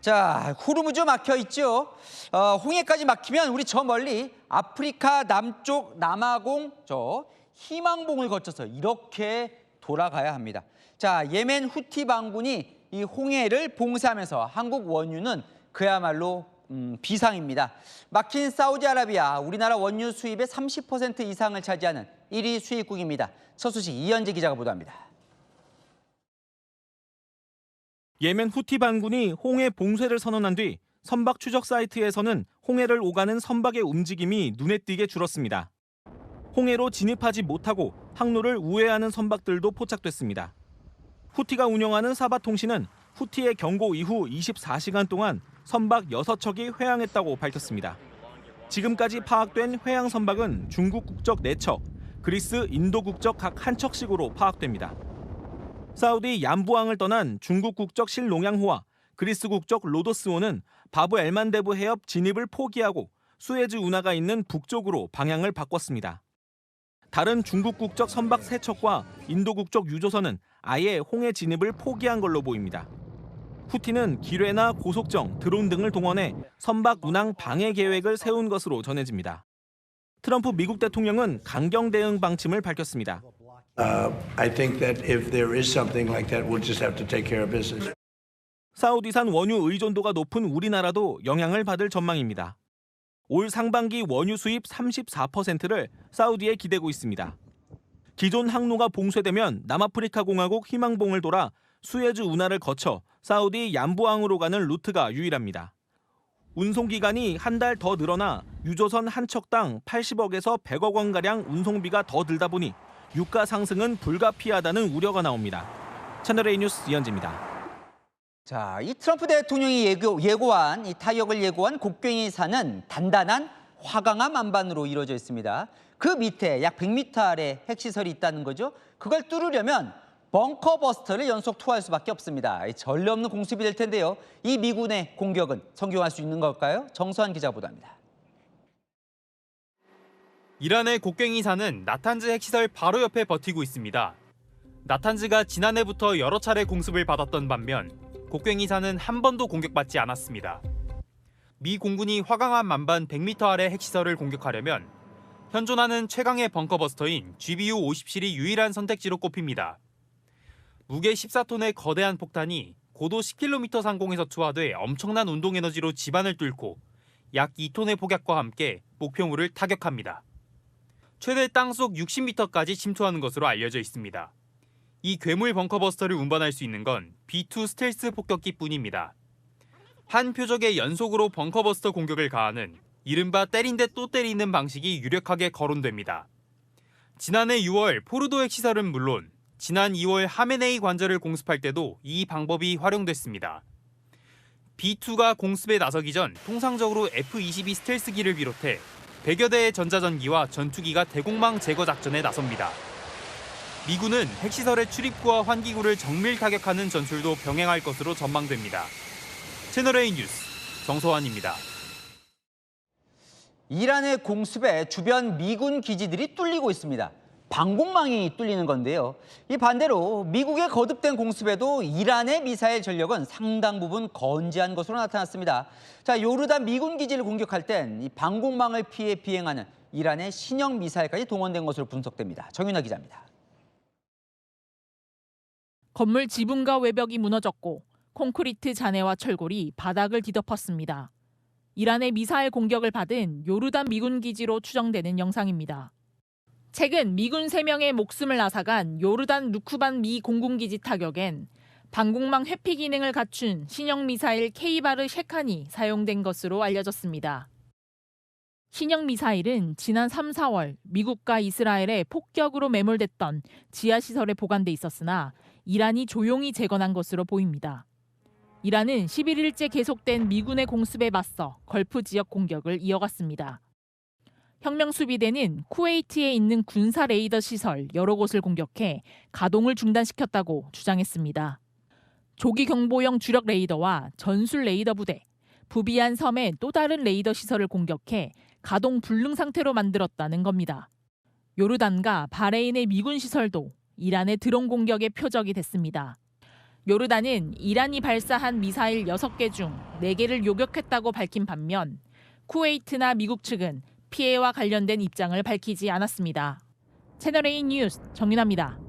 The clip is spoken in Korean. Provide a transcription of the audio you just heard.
자, 호르무즈 막혀 있죠. 홍해까지 막히면 우리 저 멀리 아프리카 남쪽 남아공 저 희망봉을 거쳐서 이렇게 돌아가야 합니다. 자, 예멘 후티 반군이 이 홍해를 봉쇄하면서 한국 원유는 그야말로 비상입니다. 막힌 사우디아라비아, 우리나라 원유 수입의 30% 이상을 차지하는 1위 수입국입니다. 첫 소식 이현재 기자가 보도합니다. 예멘 후티 반군이 홍해 봉쇄를 선언한 뒤 선박 추적 사이트에서는 홍해를 오가는 선박의 움직임이 눈에 띄게 줄었습니다. 홍해로 진입하지 못하고 항로를 우회하는 선박들도 포착됐습니다. 후티가 운영하는 사바통신은 후티의 경고 이후 24시간 동안 선박 6척이 회항했다고 밝혔습니다. 지금까지 파악된 회항 선박은 중국 국적 4척, 그리스, 인도 국적 각 1척씩으로 파악됩니다. 사우디 얌부항을 떠난 중국 국적 실농양호와 그리스 국적 로도스호는 바브 엘만데브 해협 진입을 포기하고 수에즈 운하가 있는 북쪽으로 방향을 바꿨습니다. 다른 중국 국적 선박 3척과 인도 국적 유조선은 아예 홍해 진입을 포기한 걸로 보입니다. 후티는 기뢰나 고속정, 드론 등을 동원해 선박 운항 방해 계획을 세운 것으로 전해집니다. 트럼프 미국 대통령은 강경 대응 방침을 밝혔습니다. I think that if there is something like that, we'll just have to take care of business. 사우디산 원유 의존도가 높은 우리나라도 영향을 받을 전망입니다. 올 상반기 원유 수입 34%를 사우디에 기대고 있습니다. 기존 항로가 봉쇄되면 남아프리카 공화국 희망봉을 돌아 수에즈 운하를 거쳐 사우디 얌부항으로 가는 루트가 유일합니다. 운송 기간이 한 달 더 늘어나 유조선 한 척당 80억에서 100억 원가량 운송비가 더 들다 보니 유가 상승은 불가피하다는 우려가 나옵니다. 채널A 뉴스 이현지입니다. 자, 이 트럼프 대통령이 예고한 이 타격을 예고한 곡괭이산은 단단한 화강암 안반으로 이루어져 있습니다. 그 밑에 약 100m 아래 핵시설이 있다는 거죠. 그걸 뚫으려면 벙커버스터를 연속 투하할 수밖에 없습니다. 전례 없는 공습이 될 텐데요. 이 미군의 공격은 성공할 수 있는 걸까요? 정서한 기자 보도합니다. 이란의 곡괭이산은 나탄즈 핵시설 바로 옆에 버티고 있습니다. 나탄즈가 지난해부터 여러 차례 공습을 받았던 반면 곡괭이산은 한 번도 공격받지 않았습니다. 미 공군이 화강암 만반 100m 아래 핵시설을 공격하려면 현존하는 최강의 벙커버스터인 GBU-50실이 유일한 선택지로 꼽힙니다. 무게 14톤의 거대한 폭탄이 고도 10km 상공에서 투하돼 엄청난 운동 에너지로 지반을 뚫고 약 2톤의 폭약과 함께 목표물을 타격합니다. 최대 땅속 60m까지 침투하는 것으로 알려져 있습니다. 이 괴물 벙커버스터를 운반할 수 있는 건 B2 스텔스 폭격기뿐입니다. 한 표적에 연속으로 벙커버스터 공격을 가하는 이른바 때린 데 또 때리는 방식이 유력하게 거론됩니다. 지난해 6월 포르도 핵시설은 물론 지난 2월 하메네이 관절을 공습할 때도 이 방법이 활용됐습니다. B2가 공습에 나서기 전 통상적으로 F-22 스텔스기를 비롯해 100여 대의 전자전기와 전투기가 대공망 제거 작전에 나섭니다. 미군은 핵시설의 출입구와 환기구를 정밀 타격하는 전술도 병행할 것으로 전망됩니다. 채널A 뉴스 정서환입니다. 이란의 공습에 주변 미군 기지들이 뚫리고 있습니다. 방공망이 뚫리는 건데요. 이 반대로 미국의 거듭된 공습에도 이란의 미사일 전력은 상당 부분 건재한 것으로 나타났습니다. 자, 요르단 미군 기지를 공격할 땐 이 방공망을 피해 비행하는 이란의 신형 미사일까지 동원된 것으로 분석됩니다. 정윤아 기자입니다. 건물 지붕과 외벽이 무너졌고 콘크리트 잔해와 철골이 바닥을 뒤덮었습니다. 이란의 미사일 공격을 받은 요르단 미군 기지로 추정되는 영상입니다. 최근 미군 3명의 목숨을 앗아간 요르단 루크반 미 공군기지 타격엔 방공망 회피 기능을 갖춘 신형 미사일 케이바르 셰칸이 사용된 것으로 알려졌습니다. 신형 미사일은 지난 3, 4월 미국과 이스라엘의 폭격으로 매몰됐던 지하시설에 보관돼 있었으나 이란이 조용히 재건한 것으로 보입니다. 이란은 11일째 계속된 미군의 공습에 맞서 걸프 지역 공격을 이어갔습니다. 혁명수비대는 쿠웨이트에 있는 군사 레이더 시설 여러 곳을 공격해 가동을 중단시켰다고 주장했습니다. 조기 경보용 주력 레이더와 전술 레이더 부대, 부비안 섬의 또 다른 레이더 시설을 공격해 가동 불능 상태로 만들었다는 겁니다. 요르단과 바레인의 미군 시설도 이란의 드론 공격의 표적이 됐습니다. 요르단은 이란이 발사한 미사일 6개 중 4개를 요격했다고 밝힌 반면 쿠웨이트나 미국 측은 피해와 관련된 입장을 밝히지 않았습니다. 채널A 뉴스 정윤아입니다.